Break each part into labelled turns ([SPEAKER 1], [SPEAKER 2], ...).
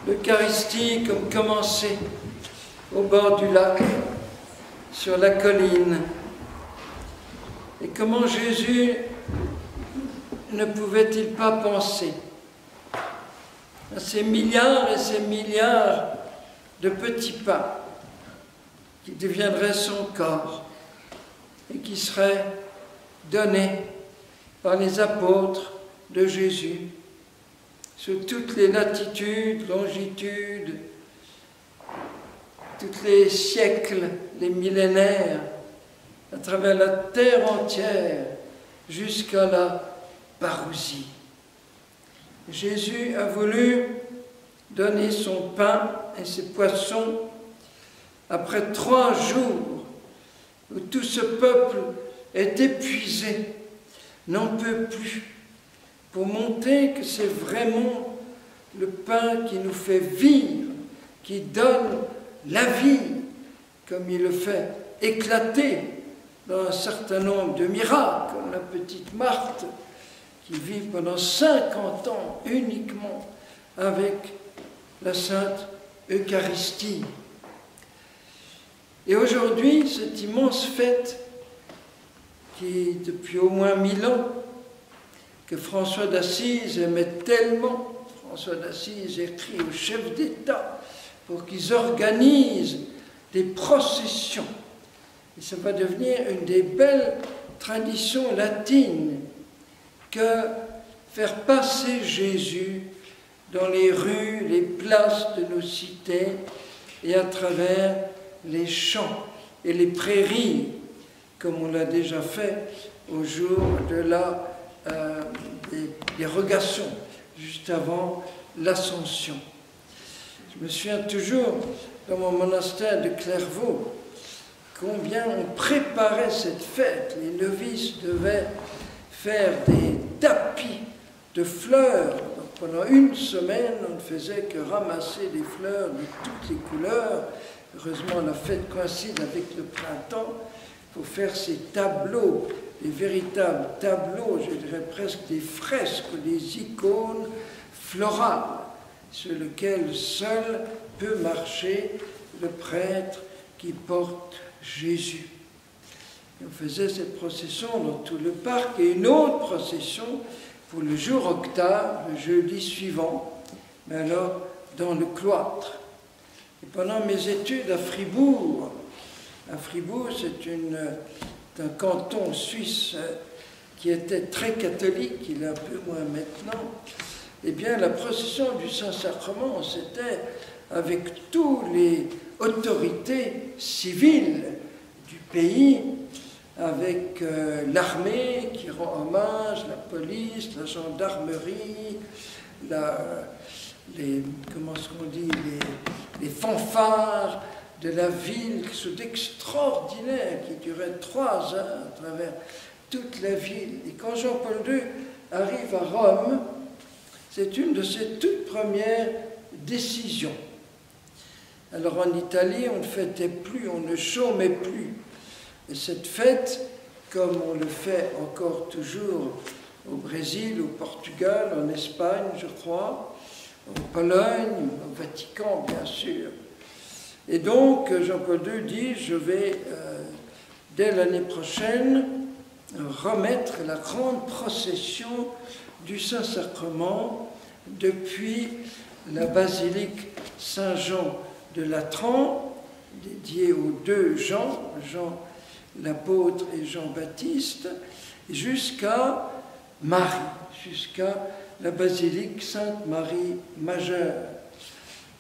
[SPEAKER 1] l'Eucharistie comme commencé au bord du lac, sur la colline. Et comment Jésus ne pouvait-il pas penser à ces milliards et ces milliards de petits pains qui deviendraient son corps et qui seraient donnés par les apôtres de Jésus sur toutes les latitudes, longitudes, tous les siècles, les millénaires, à travers la terre entière, jusqu'à la parousie. Jésus a voulu donner son pain et ses poissons après 3 jours où tout ce peuple est épuisé, n'en peut plus, pour montrer que c'est vraiment le pain qui nous fait vivre, qui donne la vie, comme il le fait éclater dans un certain nombre de miracles, comme la petite Marthe, qui vit pendant 50 ans uniquement avec la Sainte Eucharistie. Et aujourd'hui, cette immense fête qui, depuis au moins 1000 ans, que François d'Assise aimait tellement, François d'Assise écrit aux chefs d'État pour qu'ils organisent des processions. Et ça va devenir une des belles traditions latines que faire passer Jésus dans les rues, les places de nos cités et à travers les champs et les prairies, comme on l'a déjà fait au jour de des rogations, juste avant l'Ascension. Je me souviens toujours, dans mon monastère de Clairvaux, combien on préparait cette fête. Les novices devaient faire des tapis de fleurs. Donc pendant 1 semaine, on ne faisait que ramasser des fleurs de toutes les couleurs. Heureusement, la fête coïncide avec le printemps pour faire ces tableaux, des véritables tableaux, je dirais presque des fresques, des icônes florales, sur lesquelles seul peut marcher le prêtre qui porte Jésus. Et on faisait cette procession dans tout le parc et une autre procession pour le jour octave, le jeudi suivant, mais alors dans le cloître. Et pendant mes études à Fribourg c'est un canton suisse qui était très catholique, il est un peu moins maintenant, eh bien la procession du Saint-Sacrement, c'était avec toutes les autorités civiles du pays, avec l'armée qui rend hommage, la police, la gendarmerie, les fanfares de la ville, qui sont extraordinaires, qui duraient 3 heures à travers toute la ville. Et quand Jean-Paul II arrive à Rome, c'est une de ses toutes premières décisions. Alors en Italie, on ne fêtait plus, on ne chômait plus. Et cette fête, comme on le fait encore toujours au Brésil, au Portugal, en Espagne, je crois, en Pologne, au Vatican, bien sûr. Et donc, Jean-Paul II dit, je vais, dès l'année prochaine, remettre la grande procession du Saint-Sacrement depuis la basilique Saint-Jean de Latran, dédiée aux 2 Jean, Jean l'apôtre et Jean-Baptiste, jusqu'à Marie, jusqu'à la basilique Sainte-Marie Majeure.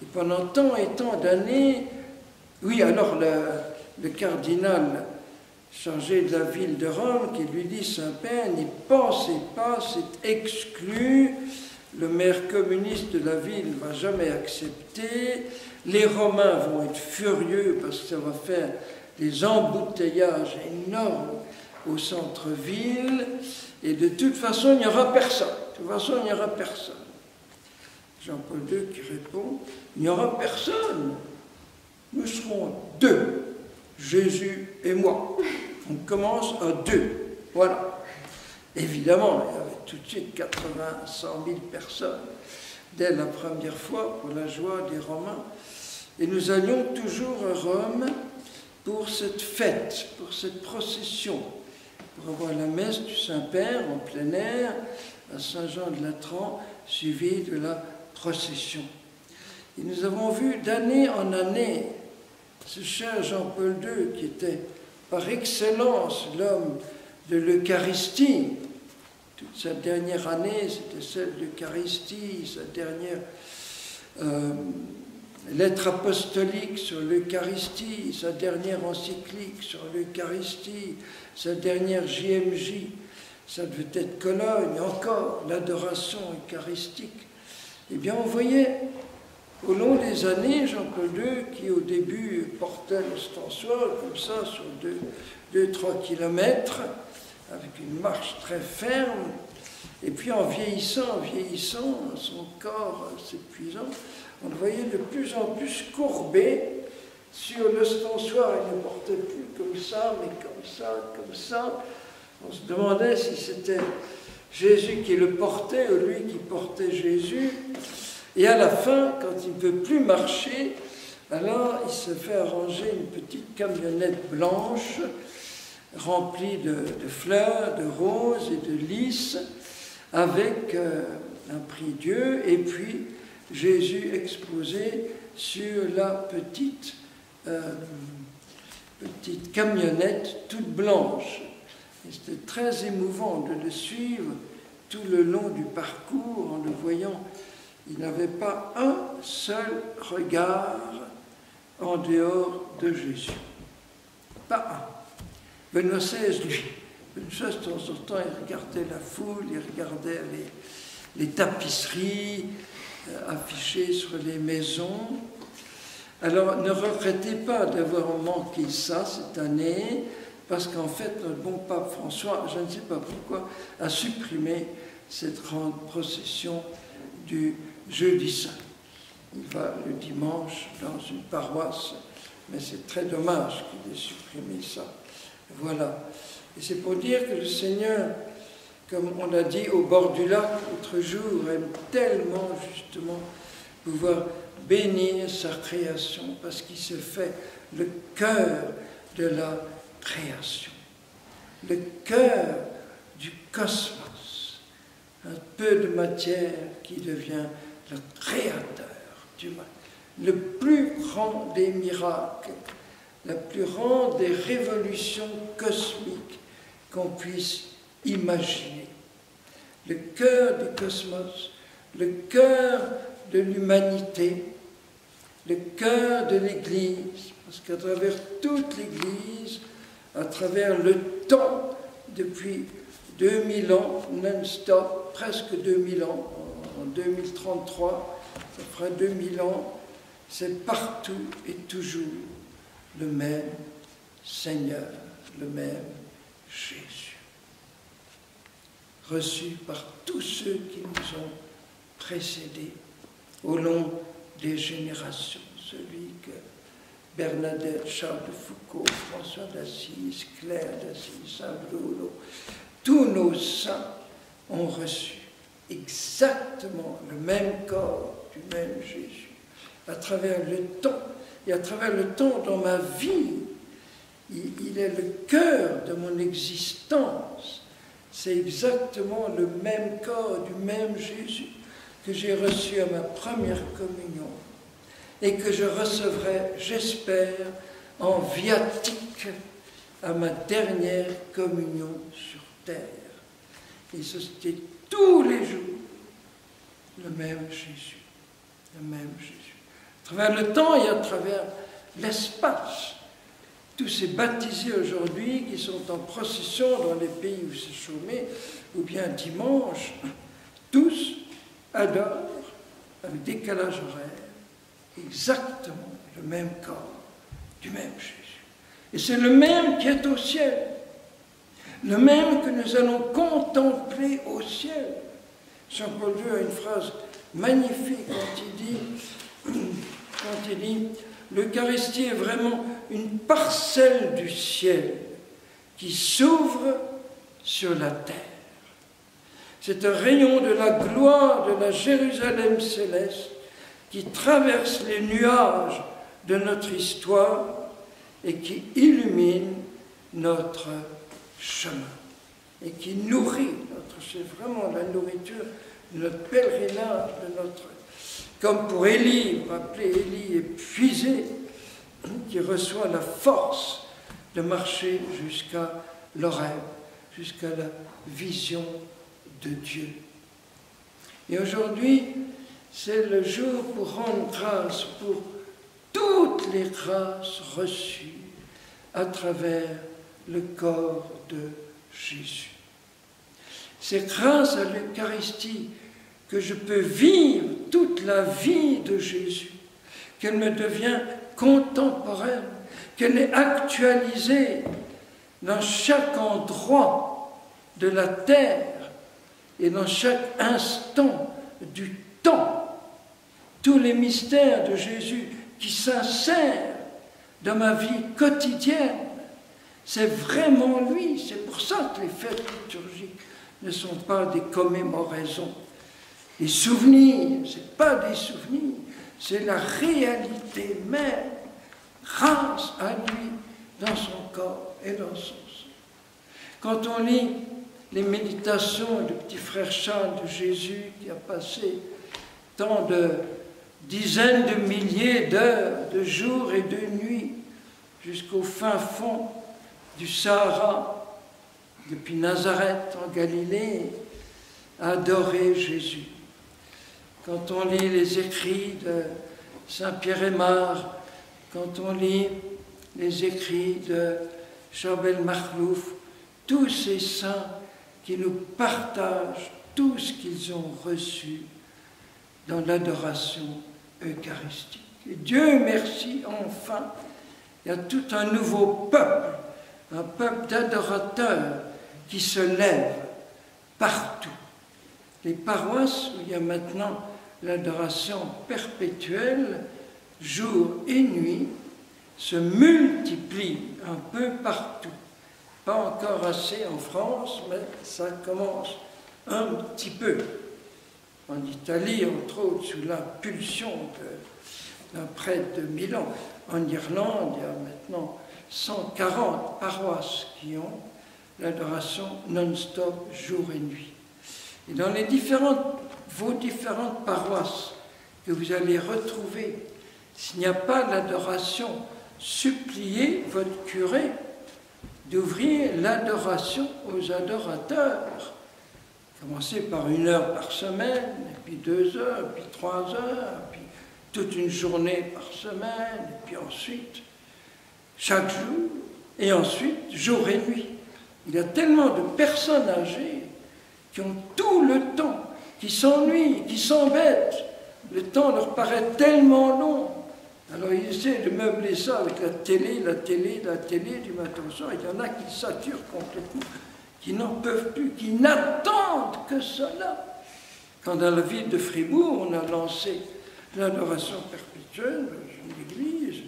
[SPEAKER 1] Et pendant tant et tant d'années, oui, alors le cardinal chargé de la ville de Rome qui lui dit, Saint-Père, n'y pensez pas, c'est exclu, le maire communiste de la ville ne va jamais accepter, les Romains vont être furieux parce que ça va faire des embouteillages énormes au centre-ville, et de toute façon, il n'y aura personne. De toute façon, il n'y aura personne. Jean-Paul II qui répond, il n'y aura personne. Nous serons 2, Jésus et moi. On commence à 2. Voilà. Évidemment, il y avait tout de suite 80, 100 000 personnes. dès la première fois pour la joie des Romains. Et nous allions toujours à Rome pour cette fête, pour cette procession, pour avoir la messe du Saint-Père en plein air à Saint-Jean-de-Latran, suivie de la procession. Et nous avons vu d'année en année ce cher Jean-Paul II, qui était par excellence l'homme de l'Eucharistie. Toute sa dernière année, c'était celle de l'Eucharistie, sa dernière lettre apostolique sur l'Eucharistie, sa dernière encyclique sur l'Eucharistie, sa dernière JMJ, ça devait être Cologne, encore l'adoration eucharistique. Eh bien, on voyait au long des années Jean-Paul II qui au début portait l'ostensoir comme ça sur 2-3 kilomètres, avec une marche très ferme, et puis en vieillissant, son corps s'épuisant, on le voyait de plus en plus courbé sur l'ostensoir. Il ne portait plus comme ça, mais comme ça. On se demandait si c'était Jésus qui le portait ou lui qui portait Jésus. Et à la fin, quand il ne peut plus marcher, alors il se fait arranger une petite camionnette blanche remplie de fleurs, de roses et de lys, avec un prie-Dieu, et puis Jésus exposé sur la petite camionnette toute blanche. Et c'était très émouvant de le suivre tout le long du parcours en le voyant. Il n'avait pas un seul regard en dehors de Jésus. Pas un. Benoît XVI, lui, de temps en temps, il regardait la foule, il regardait les tapisseries affichées sur les maisons. Alors, ne regrettez pas d'avoir manqué ça cette année, parce qu'en fait, notre bon pape François, je ne sais pas pourquoi, a supprimé cette grande procession du Jeudi Saint. Il va le dimanche dans une paroisse, mais c'est très dommage qu'il ait supprimé ça. Voilà. Et c'est pour dire que le Seigneur, comme on l'a dit au bord du lac l'autre jour, aime tellement justement pouvoir bénir sa création, parce qu'il se fait le cœur de la création, le cœur du cosmos, un peu de matière qui devient le créateur du monde, le plus grand des miracles, la plus grande des révolutions cosmiques qu'on puisse imaginer. Le cœur du cosmos, le cœur de l'humanité, le cœur de l'Église, parce qu'à travers toute l'Église, à travers le temps, depuis 2000 ans, non-stop, presque 2000 ans, en 2033, ça fera 2000 ans, c'est partout et toujours le même Seigneur, le même Jésus, reçu par tous ceux qui nous ont précédés au long des générations, celui que Bernadette, Charles de Foucault, François d'Assise, Claire d'Assise, Saint Bruno, tous nos saints ont reçu exactement le même corps du même Jésus, à travers le temps. Et à travers le temps, dans ma vie, il est le cœur de mon existence. C'est exactement le même corps du même Jésus que j'ai reçu à ma première communion et que je recevrai, j'espère, en viatique à ma dernière communion sur terre. Et c'était tous les jours le même Jésus, le même Jésus. À travers le temps et à travers l'espace. Tous ces baptisés aujourd'hui qui sont en procession dans les pays où c'est chômé, ou bien dimanche, tous adorent avec décalage horaire exactement le même corps du même Jésus. Et c'est le même qui est au ciel, le même que nous allons contempler au ciel. Jean-Paul II a une phrase magnifique quand il dit l'Eucharistie est vraiment une parcelle du ciel qui s'ouvre sur la terre. C'est un rayon de la gloire de la Jérusalem céleste qui traverse les nuages de notre histoire et qui illumine notre chemin et qui nourrit c'est vraiment la nourriture de notre pèlerinage, comme pour Élie, vous rappelez Élie épuisé, qui reçoit la force de marcher jusqu'à l'oreille, jusqu'à la vision de Dieu. Et aujourd'hui, c'est le jour pour rendre grâce pour toutes les grâces reçues à travers le corps de Jésus. C'est grâce à l'Eucharistie que je peux vivre toute la vie de Jésus, qu'elle me devient contemporaine, qu'elle est actualisée dans chaque endroit de la terre et dans chaque instant du temps. Tous les mystères de Jésus qui s'insèrent dans ma vie quotidienne, c'est vraiment lui. C'est pour ça que les fêtes liturgiques ne sont pas des commémorations. Les souvenirs, ce n'est pas des souvenirs, c'est la réalité même, grâce à lui, dans son corps et dans son sang. Quand on lit les méditations du petit frère Charles de Jésus, qui a passé tant de dizaines de milliers d'heures, de jours et de nuits, jusqu'au fin fond du Sahara, depuis Nazareth en Galilée, à adorer Jésus. Quand on lit les écrits de Saint Pierre Aymar, quand on lit les écrits de Charbel Makhlouf, tous ces saints qui nous partagent tout ce qu'ils ont reçu dans l'adoration eucharistique. Et Dieu merci, enfin, il y a tout un nouveau peuple, un peuple d'adorateurs qui se lève partout. Les paroisses où il y a maintenant l'adoration perpétuelle, jour et nuit, se multiplient un peu partout. Pas encore assez en France, mais ça commence un petit peu. En Italie, entre autres, sous l'impulsion d'un prêtre de Milan. En Irlande, il y a maintenant 140 paroisses qui ont l'adoration non-stop, jour et nuit. Et dans vos différentes paroisses que vous allez retrouver, s'il n'y a pas l'adoration, suppliez votre curé d'ouvrir l'adoration aux adorateurs. Commencez par 1 heure par semaine, et puis 2 heures, et puis 3 heures, et puis toute une journée par semaine, et puis ensuite chaque jour, et ensuite jour et nuit. Il y a tellement de personnes âgées qui ont tout le temps, qui s'ennuient, qui s'embêtent. Le temps leur paraît tellement long. Alors ils essaient de meubler ça avec la télé du matin au soir. Il y en a qui saturent complètement, qui n'en peuvent plus, qui n'attendent que cela. Quand dans la ville de Fribourg, on a lancé l'adoration perpétuelle dans l'église,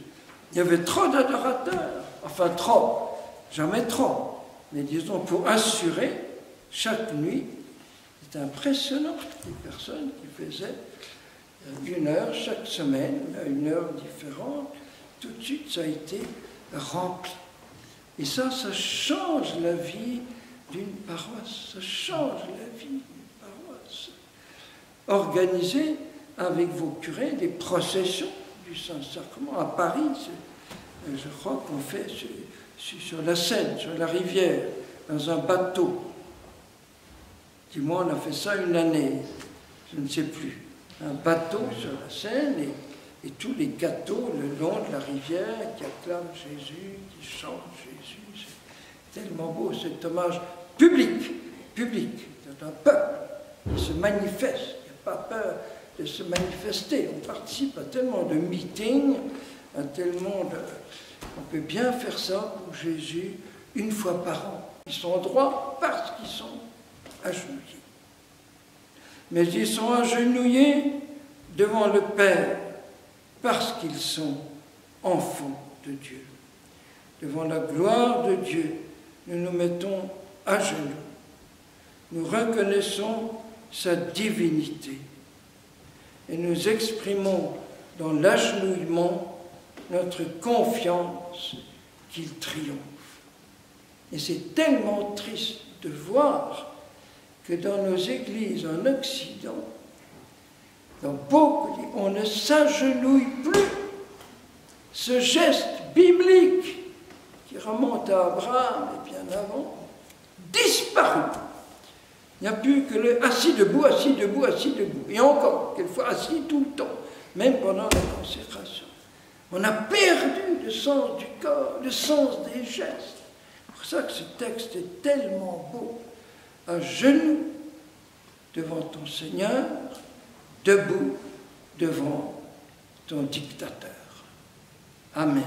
[SPEAKER 1] il y avait trop d'adorateurs. Enfin trop, jamais trop. Mais disons, pour assurer chaque nuit, c'est impressionnant, les personnes qui faisaient 1 heure chaque semaine, à 1 heure différente, tout de suite ça a été rempli. Et ça change la vie d'une paroisse, ça change la vie d'une paroisse. Organisez avec vos curés des processions du Saint-Sacrement. À Paris, je crois qu'on fait sur la Seine, sur la rivière, dans un bateau. Dis-moi, on a fait ça 1 année, je ne sais plus. Un bateau sur la Seine et tous les gâteaux le long de la rivière qui acclament Jésus, qui chantent Jésus. C'est tellement beau cet hommage public. C'est un peuple qui se manifeste, qui n'a pas peur de se manifester. On participe à tellement de meetings, à tellement de... On peut bien faire ça pour Jésus 1 fois par an. Ils sont droits parce qu'ils sont agenouillés. Mais ils sont agenouillés devant le Père parce qu'ils sont enfants de Dieu. Devant la gloire de Dieu, nous nous mettons à genoux nous reconnaissons sa divinité et nous exprimons dans l'agenouillement notre confiance qu'il triomphe. Et c'est tellement triste de voir que dans nos églises en Occident, dans beaucoup, on ne s'agenouille plus. Ce geste biblique qui remonte à Abraham et bien avant, disparu. Il n'y a plus que le assis debout, assis debout, assis debout. Et encore, quelquefois assis tout le temps, même pendant la consécration. On a perdu le sens du corps, le sens des gestes. C'est pour ça que ce texte est tellement beau. À genoux devant ton Seigneur, debout devant ton dictateur. Amen.